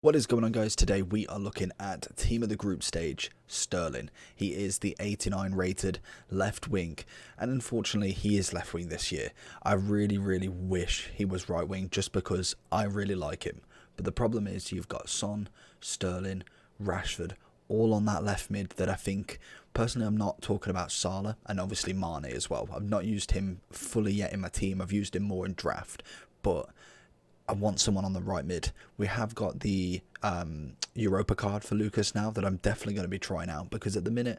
What is going on, guys? Today we are looking at team of the group stage, Sterling. He is the 89 rated left wing, and unfortunately he is left wing this year. I really wish he was right wing just because I really like him. But the problem is you've got Son, Sterling, Rashford all on that left mid that I think, personally, I'm not talking about Salah, and obviously Mane as well. I've not used him fully yet in my team. I've used him more in draft, but I want someone on the right mid. We have got the Europa card for Lucas now that I'm definitely going to be trying out, because at the minute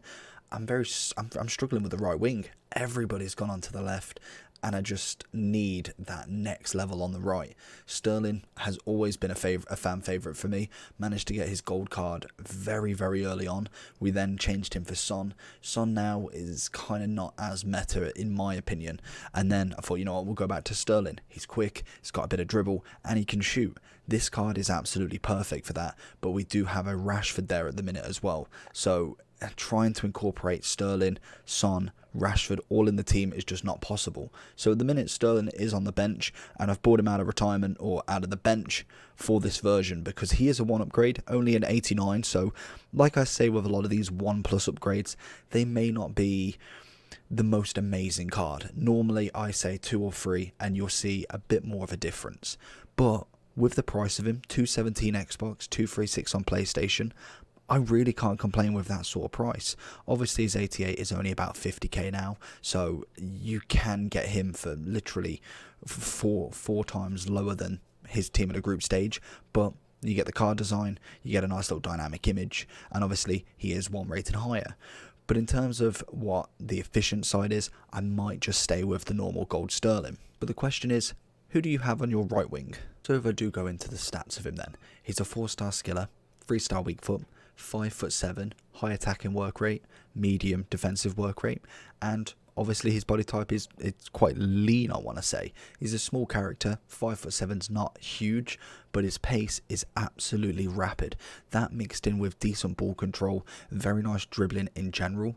I'm struggling with the right wing. Everybody's gone onto the left, and I just need that next level on the right. Sterling has always been a fan favourite for me. Managed to get his gold card very early on. We then changed him for Son. Son now is kind of not as meta in my opinion. And then I thought, you know what, we'll go back to Sterling. He's quick, he's got a bit of dribble, and he can shoot. This card is absolutely perfect for that. But we do have a Rashford there at the minute as well. So trying to incorporate Sterling, Son, Rashford all in the team is just not possible. So at the minute Sterling is on the bench, and I've brought him out of retirement or out of the bench for this version because he is a 1 upgrade, only an 89. So like I say with a lot of these 1+ upgrades, they may not be the most amazing card. Normally I say 2 or 3 and you'll see a bit more of a difference. But with the price of him, 217 Xbox, 236 on PlayStation, I really can't complain with that sort of price. Obviously his 88 is only about 50k now, so you can get him for literally four times lower than his team at a group stage, but you get the card design, you get a nice little dynamic image, and obviously he is 1 rated higher. But in terms of what the efficient side is, I might just stay with the normal gold Sterling. But the question is, who do you have on your right wing? So if I do go into the stats of him then, he's a 4-star skiller, 3-star weak foot, 5'7", high attacking work rate, medium defensive work rate, and obviously his body type is it's quite lean, I want to say. He's a small character, 5'7's not huge, but his pace is absolutely rapid. That mixed in with decent ball control, very nice dribbling in general,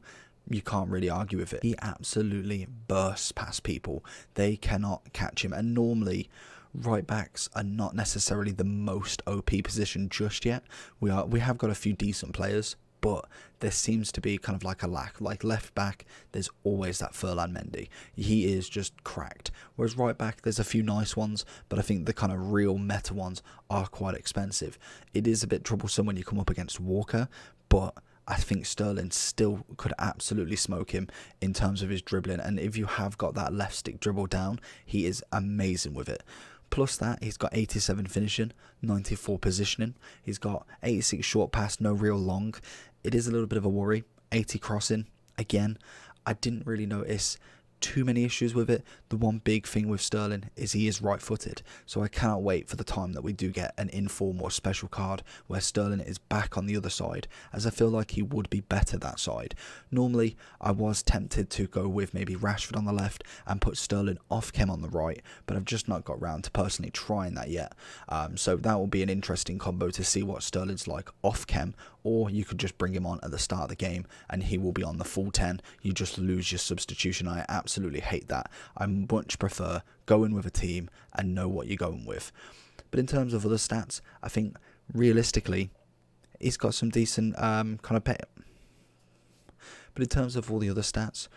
you can't really argue with it. He absolutely bursts past people. They cannot catch him, and normally right backs are not necessarily the most OP position just yet. We have got a few decent players, but there seems to be kind of like a lack. Like left back, there's always that Furlan Mendy. He is just cracked. Whereas right back, there's a few nice ones, but I think the kind of real meta ones are quite expensive. It is a bit troublesome when you come up against Walker, but I think Sterling still could absolutely smoke him in terms of his dribbling. And if you have got that left stick dribble down, he is amazing with it. Plus that, he's got 87 finishing, 94 positioning. He's got 86 short pass, no real long. It is a little bit of a worry. 80 crossing. Again, I didn't really notice too many issues with it. The one big thing with Sterling is he is right-footed, so I cannot wait for the time that we do get an inform or special card where Sterling is back on the other side, as I feel like he would be better that side. Normally I was tempted to go with maybe Rashford on the left and put Sterling off chem on the right, but I've just not got round to personally trying that yet. So that will be an interesting combo to see what Sterling's like off chem, or you could just bring him on at the start of the game and he will be on the full 10. You just lose your substitution. I absolutely hate that. I much prefer going with a team and know what you're going with. But in terms of other stats, I think realistically he's got some decent kind of pay. But in terms of all the other stats,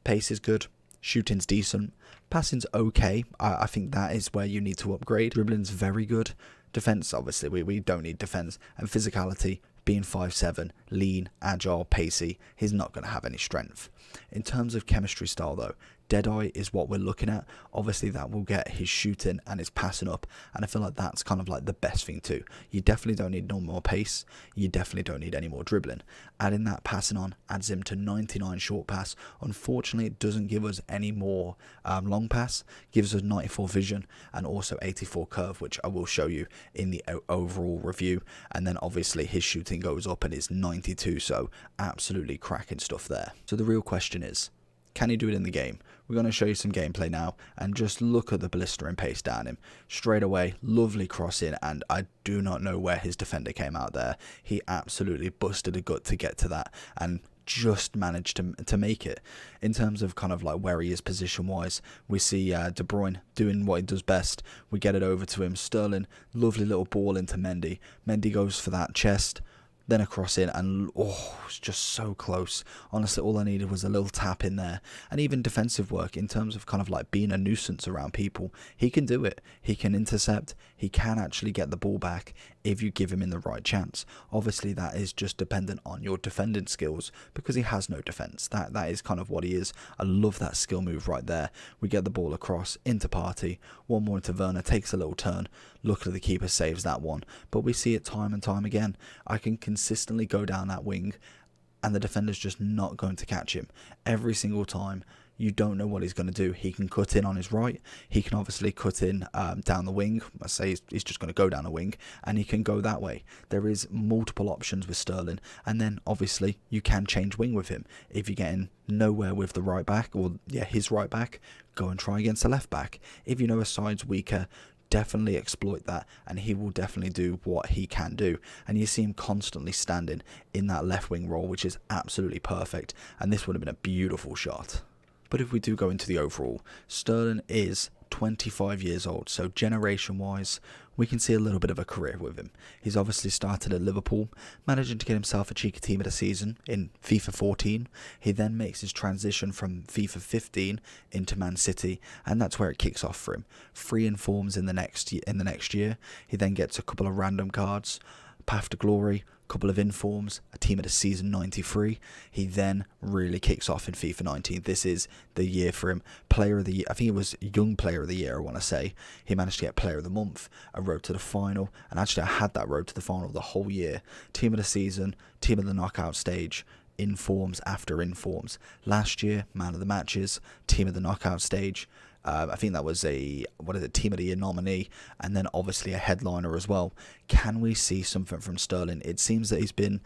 pace is good, shooting's decent, passing's okay. I think that is where you need to upgrade. Dribbling's very good. Defense, obviously we don't need defense, and physicality, being 5'7", lean, agile, pacey, he's not going to have any strength. In terms of chemistry style though, Deadeye is what we're looking at. Obviously that will get his shooting and his passing up, and I feel like that's kind of like the best thing too. You definitely don't need no more pace, you definitely don't need any more dribbling. Adding that passing on adds him to 99 short pass. Unfortunately it doesn't give us any more long pass, gives us 94 vision and also 84 curve, which I will show you in the overall review. And then obviously his shooting goes up and is 92, so absolutely cracking stuff there. So the real question is, can he do it in the game? We're going to show you some gameplay now, and just look at the blistering pace down him. Straight away, lovely crossing, and I do not know where his defender came out there. He absolutely busted a gut to get to that, and just managed to make it. In terms of kind of like where he is position wise, we see De Bruyne doing what he does best. We get it over to him. Sterling, lovely little ball into Mendy. Mendy goes for that chest, then a cross in, and it's just so close. Honestly, all I needed was a little tap in there. And even defensive work in terms of kind of like being a nuisance around people, he can do it. He can intercept. He can actually get the ball back if you give him in the right chance. Obviously, that is just dependent on your defending skills, because he has no defense. That is kind of what he is. I love that skill move right there. We get the ball across into Partey. One more into Werner, takes a little turn. Luckily, the keeper saves that one. But we see it time and time again. I can consistently go down that wing, and the defender's just not going to catch him. Every single time, you don't know what he's going to do. He can cut in on his right. He can obviously cut in down the wing. I say he's just going to go down the wing, and he can go that way. There is multiple options with Sterling, and then obviously you can change wing with him. If you're getting nowhere with the right back, or his right back, go and try against the left back. If you know a side's weaker, definitely exploit that, and he will definitely do what he can do. And you see him constantly standing in that left wing role, which is absolutely perfect, and this would have been a beautiful shot. But if we do go into the overall, Sterling is 25 years old, so generation wise we can see a little bit of a career with him. He's obviously started at Liverpool, managing to get himself a cheeky team of the season in FIFA 14. He then makes his transition from FIFA 15 into Man City, and that's where it kicks off for him. 3 informs in the next year. He then gets a couple of random cards, Path to Glory, couple of informs, a team of the season 93. He then really kicks off in FIFA 19. This is the year for him. Player of the year, I think it was Young Player of the Year, I want to say. He managed to get Player of the Month, a road to the final, and actually I had that road to the final the whole year. Team of the season, team of the knockout stage, informs after informs. Last year, man of the matches, team of the knockout stage. I think that was team of the year nominee, and then obviously a headliner as well. Can we see something from Sterling? It seems that he's been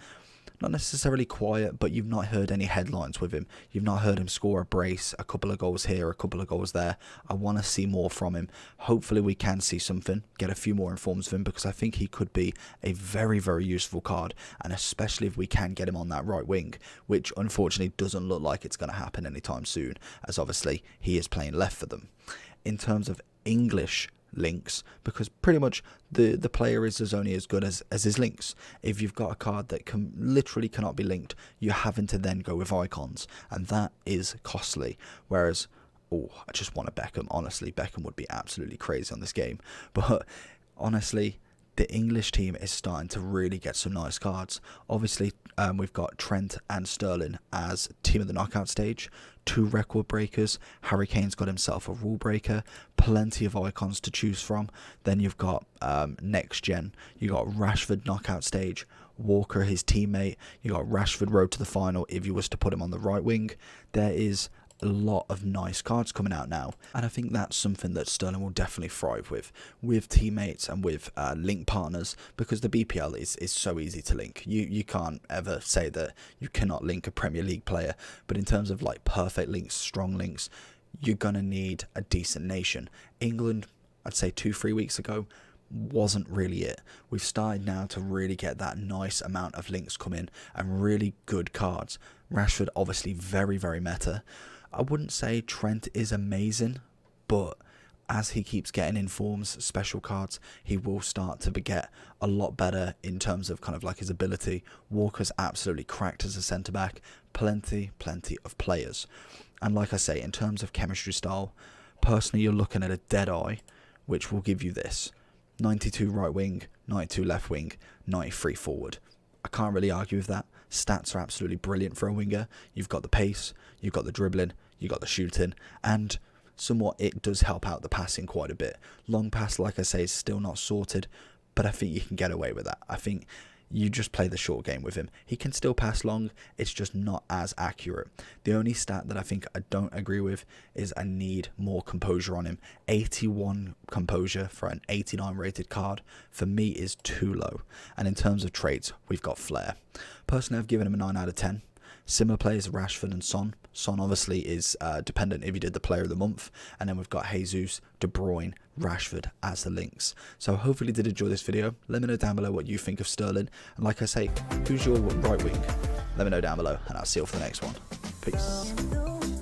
not necessarily quiet, but you've not heard any headlines with him. You've not heard him score a brace, a couple of goals here, a couple of goals there. I want to see more from him. Hopefully we can see something, get a few more informs of him, because I think he could be a very, very useful card, and especially if we can get him on that right wing, which unfortunately doesn't look like it's going to happen anytime soon, as obviously he is playing left for them. In terms of English links, because pretty much the player is only as good as his links. If you've got a card that literally cannot be linked, you're having to then go with icons, and that is costly. Whereas, I just want a Beckham. Honestly, Beckham would be absolutely crazy on this game. But honestly, the English team is starting to really get some nice cards. Obviously, we've got Trent and Sterling as team of the knockout stage, 2 record breakers. Harry Kane's got himself a rule breaker, plenty of icons to choose from. Then you've got next gen, you got Rashford knockout stage, Walker his teammate, you got Rashford road to the final if you was to put him on the right wing. There is a lot of nice cards coming out now, and I think that's something that Sterling will definitely thrive with teammates and with link partners, because the BPL is so easy to link. You can't ever say that you cannot link a Premier League player, but in terms of like perfect links, strong links, you're gonna need a decent nation. England, I'd say 2-3 weeks ago, wasn't really it. We've started now to really get that nice amount of links come in and really good cards. Rashford obviously very, very meta. I wouldn't say Trent is amazing, but as he keeps getting informs, special cards, he will start to get a lot better in terms of kind of like his ability. Walker's absolutely cracked as a centre-back. Plenty of players. And like I say, in terms of chemistry style, personally you're looking at a Deadeye, which will give you this. 92 right wing, 92 left wing, 93 forward. I can't really argue with that. Stats are absolutely brilliant for a winger. You've got the pace, you've got the dribbling, you've got the shooting, and somewhat it does help out the passing quite a bit. Long pass, like I say, is still not sorted, but I think you can get away with that. I think you just play the short game with him. He can still pass long, it's just not as accurate. The only stat that I think I don't agree with is I need more composure on him. 81 composure for an 89 rated card, for me, is too low. And in terms of traits, we've got flair. Personally, I've given him a 9 out of 10. Similar players, Rashford and Son. Son obviously is dependent if you did the player of the month. And then we've got Jesus, De Bruyne, Rashford as the links. So hopefully you did enjoy this video. Let me know down below what you think of Sterling. And like I say, who's your right wing? Let me know down below, and I'll see you for the next one. Peace.